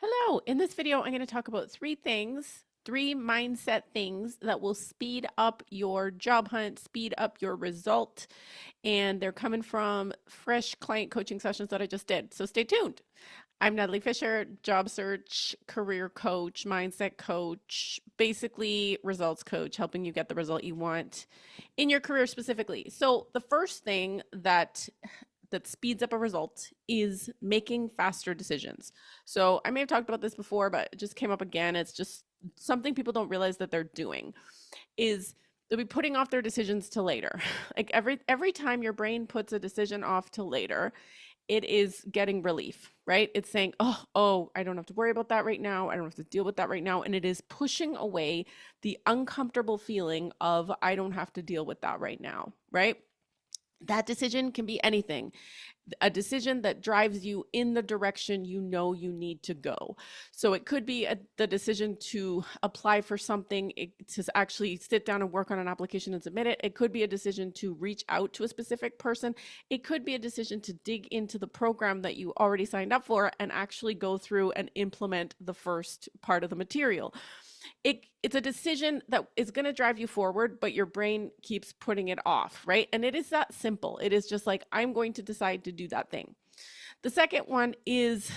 Hello, in this video, I'm going to talk about three mindset things that will speed up your job hunt, speed up your result, and they're coming from fresh client coaching sessions that I just did. So stay tuned. I'm Natalie Fisher, job search, career coach, mindset coach, basically results coach, helping you get the result you want in your career specifically. So the first thing that speeds up a result is making faster decisions. So I may have talked about this before, but it just came up again. It's just something people don't realize that they're doing is they'll be putting off their decisions to later. Like every time your brain puts a decision off to later, it is getting relief, right? It's saying, oh, I don't have to worry about that right now. I don't have to deal with that right now. And it is pushing away the uncomfortable feeling of I don't have to deal with that right now, right? That decision can be anything, a decision that drives you in the direction you know you need to go. So it could be the decision to apply for something, to actually sit down and work on an application and submit it. It could be a decision to reach out to a specific person. It could be a decision to dig into the program that you already signed up for and actually go through and implement the first part of the material. It's a decision that is going to drive you forward, but your brain keeps putting it off, right? And it is that simple. It is just like, I'm going to decide to do that thing. The second one is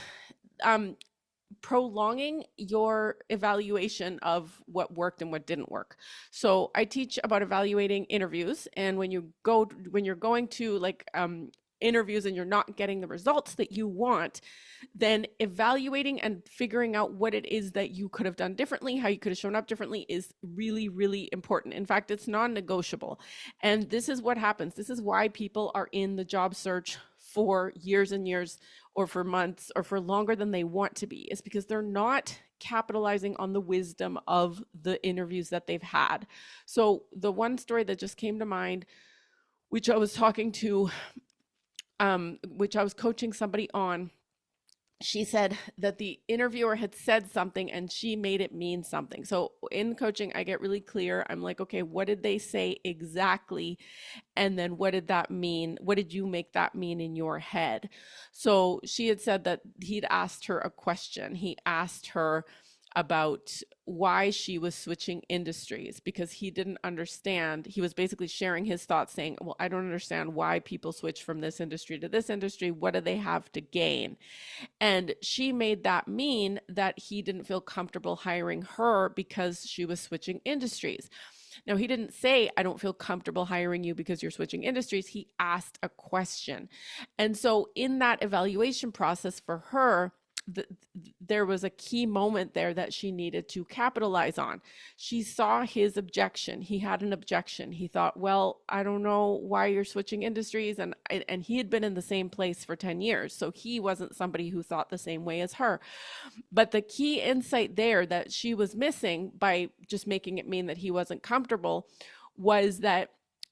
prolonging your evaluation of what worked and what didn't work. So I teach about evaluating interviews, and when you're going to interviews and you're not getting the results that you want, then evaluating and figuring out what it is that you could have done differently, how you could have shown up differently is really, really important. In fact, it's non-negotiable. And this is what happens. This is why people are in the job search for years and years, or for months, or for longer than they want to be, is because they're not capitalizing on the wisdom of the interviews that they've had. So the one story that just came to mind, which I was coaching somebody on, she said that the interviewer had said something and she made it mean something. So in coaching, I get really clear. I'm like, okay, what did they say exactly? And then what did that mean? What did you make that mean in your head? So she had said that he'd asked her a question. He asked her about why she was switching industries because he didn't understand. He was basically sharing his thoughts saying, well, I don't understand why people switch from this industry to this industry. What do they have to gain? And she made that mean that he didn't feel comfortable hiring her because she was switching industries. Now, he didn't say, I don't feel comfortable hiring you because you're switching industries. He asked a question. And so in that evaluation process for her, there was a key moment there that she needed to capitalize on. She saw his objection. He had an objection. He thought, well, I don't know why you're switching industries. And he had been in the same place for 10 years. So he wasn't somebody who thought the same way as her. But the key insight there that she was missing by just making it mean that he wasn't comfortable was that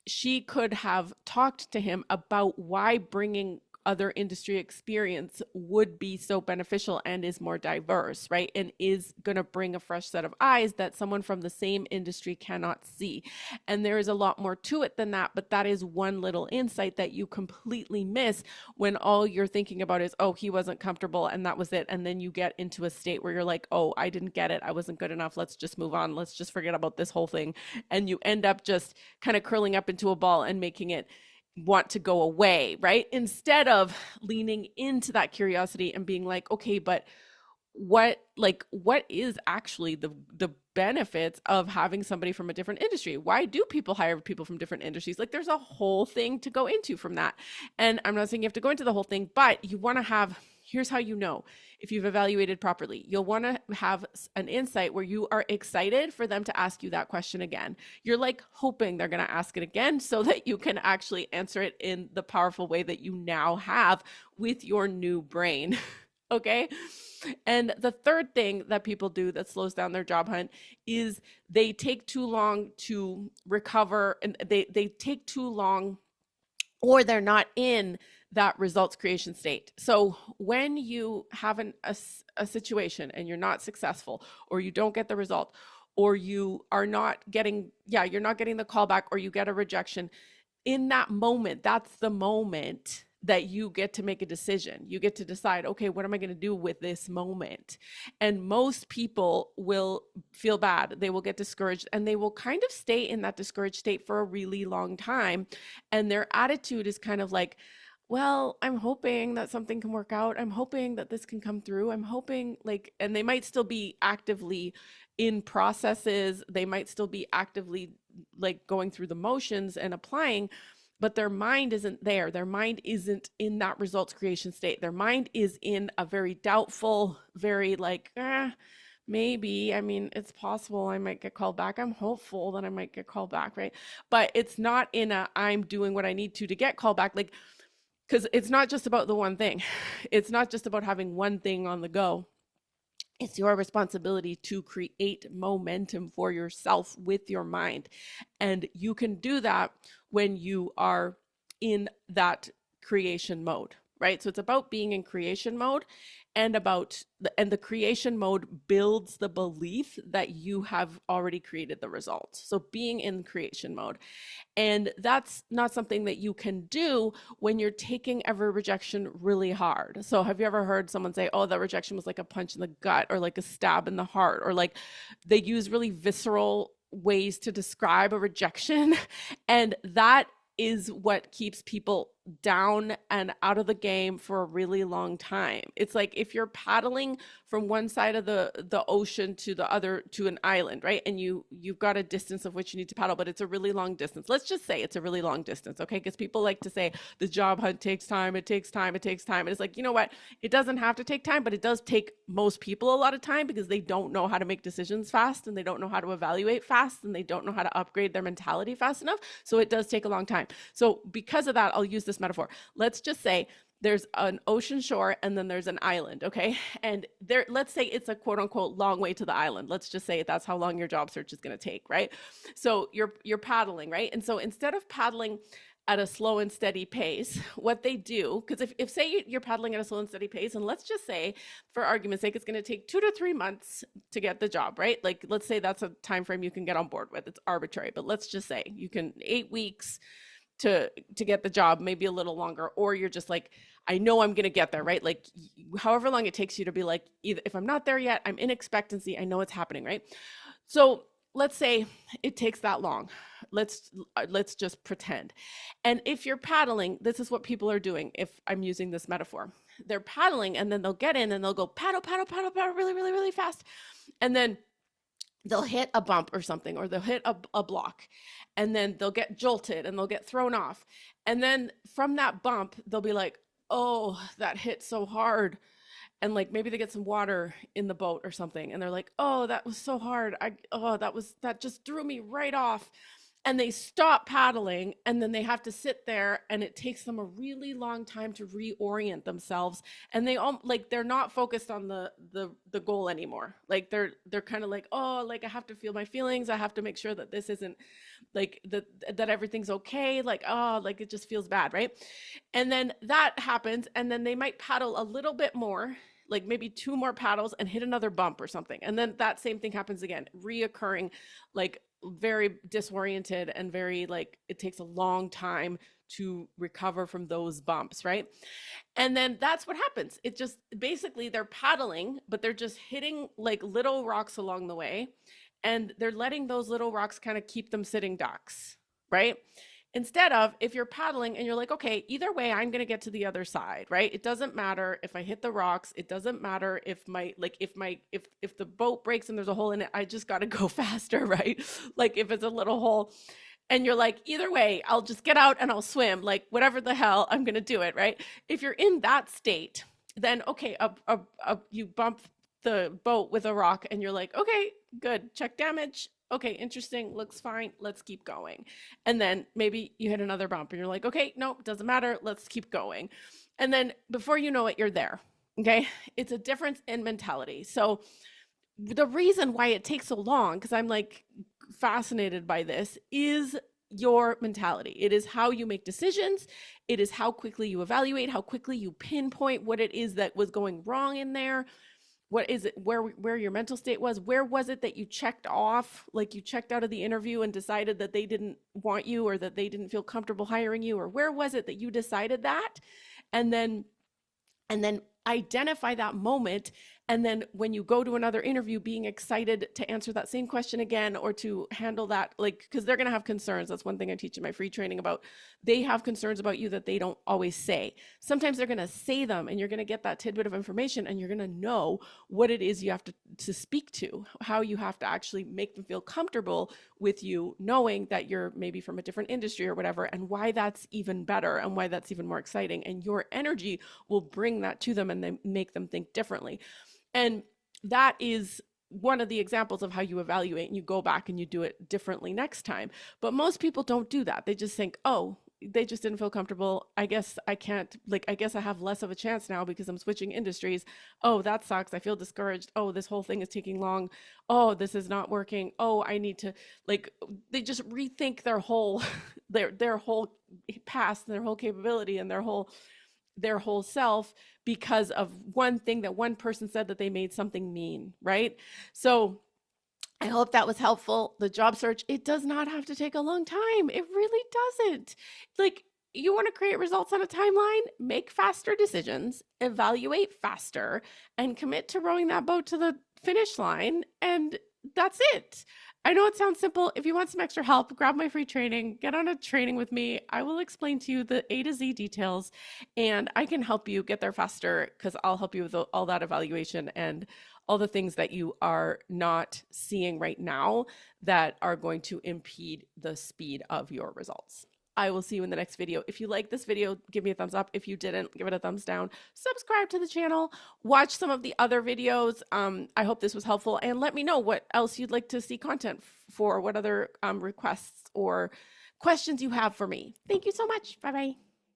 she could have talked to him about why bringing other industry experience would be so beneficial and is more diverse, right? And is going to bring a fresh set of eyes that someone from the same industry cannot see. And there is a lot more to it than that, but that is one little insight that you completely miss when all you're thinking about is, oh, he wasn't comfortable and that was it. And then you get into a state where you're like, oh, I didn't get it. I wasn't good enough. Let's just move on. Let's just forget about this whole thing. And you end up just kind of curling up into a ball and making it want to go away, right? Instead of leaning into that curiosity and being like, okay, but what is actually the benefits of having somebody from a different industry? Why do people hire people from different industries? Like, there's a whole thing to go into from that. And I'm not saying you have to go into the whole thing, but you want to have, here's how you know if you've evaluated properly. You'll want to have an insight where you are excited for them to ask you that question again. You're like hoping they're going to ask it again so that you can actually answer it in the powerful way that you now have with your new brain. Okay. And the third thing that people do that slows down their job hunt is they take too long to recover, and they take too long, or they're not in that results creation state. So when you have a situation and you're not successful, or you don't get the result, or you are not getting, you're not getting the call back, or you get a rejection, in that moment, that's the moment that you get to make a decision. You get to decide, okay, what am I going to do with this moment? And most people will feel bad. They will get discouraged, and they will kind of stay in that discouraged state for a really long time. And their attitude is kind of like, well, I'm hoping that something can work out. I'm hoping that this can come through. I'm hoping, like, and they might still be actively in processes. They might still be actively like going through the motions and applying, but their mind isn't there. Their mind isn't in that results creation state. Their mind is in a very doubtful, very like, maybe, I mean, it's possible I might get called back. I'm hopeful that I might get called back, right? But it's not in a, I'm doing what I need to get called back. Like, because it's not just about the one thing. It's not just about having one thing on the go. It's your responsibility to create momentum for yourself with your mind. And you can do that when you are in that creation mode, right? So it's about being in creation mode, and the creation mode builds the belief that you have already created the results. So being in creation mode. And that's not something that you can do when you're taking every rejection really hard. So have you ever heard someone say, oh, that rejection was like a punch in the gut, or like a stab in the heart, or like they use really visceral ways to describe a rejection? And that is what keeps people down and out of the game for a really long time. It's like if you're paddling from one side of the ocean to the other, to an island, right? And you've got a distance of which you need to paddle, but it's a really long distance. Let's just say it's a really long distance, okay? Because people like to say the job hunt takes time, it takes time, it takes time. And it's like, you know what? It doesn't have to take time, but it does take most people a lot of time, because they don't know how to make decisions fast, and they don't know how to evaluate fast, and they don't know how to upgrade their mentality fast enough. So it does take a long time. So because of that, I'll use this metaphor. Let's just say there's an ocean shore and then there's an island, okay? And there, let's say it's a quote unquote long way to the island. Let's just say that's how long your job search is going to take, right? So you're paddling, right? And so instead of paddling at a slow and steady pace, what they do, because if say you're paddling at a slow and steady pace, and let's just say for argument's sake, it's going to take 2 to 3 months to get the job, right? Like, let's say that's a time frame you can get on board with. It's arbitrary, but let's just say you can 8 weeks to get the job, maybe a little longer, or you're just like, I know I'm going to get there, right? Like however long it takes you to be like, either if I'm not there yet, I'm in expectancy, I know it's happening, right? So let's say it takes that long. Let's just pretend. And if you're paddling, this is what people are doing. If I'm using this metaphor, they're paddling, and then they'll get in and they'll go paddle, paddle, paddle, paddle really, really, really fast. And then they'll hit a bump or something, or they'll hit a block, and then they'll get jolted and they'll get thrown off. And then from that bump, they'll be like, oh, that hit so hard. And like maybe they get some water in the boat or something, and they're like, oh, that was so hard. That just threw me right off. And they stop paddling, and then they have to sit there, and it takes them a really long time to reorient themselves. And they all like, they're not focused on the goal anymore. Like they're kind of like, oh, like I have to feel my feelings. I have to make sure that this isn't like that everything's okay. Like, oh, like it just feels bad, right? And then that happens, and then they might paddle a little bit more, like maybe 2 more paddles, and hit another bump or something. And then that same thing happens again, reoccurring, like very disoriented, and very like it takes a long time to recover from those bumps, right? And then that's what happens. It just basically they're paddling, but they're just hitting like little rocks along the way, and they're letting those little rocks kind of keep them sitting ducks, right? Instead of, if you're paddling and you're like, okay, either way, I'm going to get to the other side, right? It doesn't matter if I hit the rocks. It doesn't matter if if the boat breaks and there's a hole in it, I just got to go faster, right? Like if it's a little hole, and you're like, either way, I'll just get out and I'll swim, like whatever the hell, I'm going to do it, right? If you're in that state, then okay, you bump the boat with a rock and you're like, okay, good, check damage. Okay, interesting, looks fine, let's keep going. And then maybe you hit another bump and you're like, okay, nope, doesn't matter, let's keep going. And then before you know it, you're there, okay? It's a difference in mentality. So the reason why it takes so long, because I'm like fascinated by this, is your mentality. It is how you make decisions. It is how quickly you evaluate, how quickly you pinpoint what it is that was going wrong in there. what is it, where your mental state was, where was it that you checked off, like you checked out of the interview and decided that they didn't want you or that they didn't feel comfortable hiring you, or where was it that you decided that? And then identify that moment, and then when you go to another interview, being excited to answer that same question again, or to handle that, like, because they're going to have concerns. That's one thing I teach in my free training about. They have concerns about you that they don't always say. Sometimes they're going to say them, and you're going to get that tidbit of information, and you're going to know what it is you have to speak to, how you have to actually make them feel comfortable with you, knowing that you're maybe from a different industry or whatever, and why that's even better and why that's even more exciting. And your energy will bring that to them and then make them think differently. And that is one of the examples of how you evaluate, and you go back and you do it differently next time. But most people don't do that. They just think, oh, they just didn't feel comfortable. I guess I can't, like, I guess I have less of a chance now because I'm switching industries. Oh, that sucks. I feel discouraged. Oh, this whole thing is taking long. Oh, this is not working. Oh, I need to, like, they just rethink their whole, their whole past, their whole capability, and their whole self because of one thing that one person said that they made something mean, right? So I hope that was helpful. The job search, it does not have to take a long time. It really doesn't. Like, you want to create results on a timeline, make faster decisions, evaluate faster, and commit to rowing that boat to the finish line. And that's it. I know it sounds simple. If you want some extra help, grab my free training, get on a training with me. I will explain to you the A to Z details, and I can help you get there faster, because I'll help you with all that evaluation and all the things that you are not seeing right now that are going to impede the speed of your results. I will see you in the next video. If you like this video, give me a thumbs up. If you didn't, give it a thumbs down. Subscribe to the channel. Watch some of the other videos. I hope this was helpful, and let me know what else you'd like to see content for, what other requests or questions you have for me. Thank you so much. Bye-bye.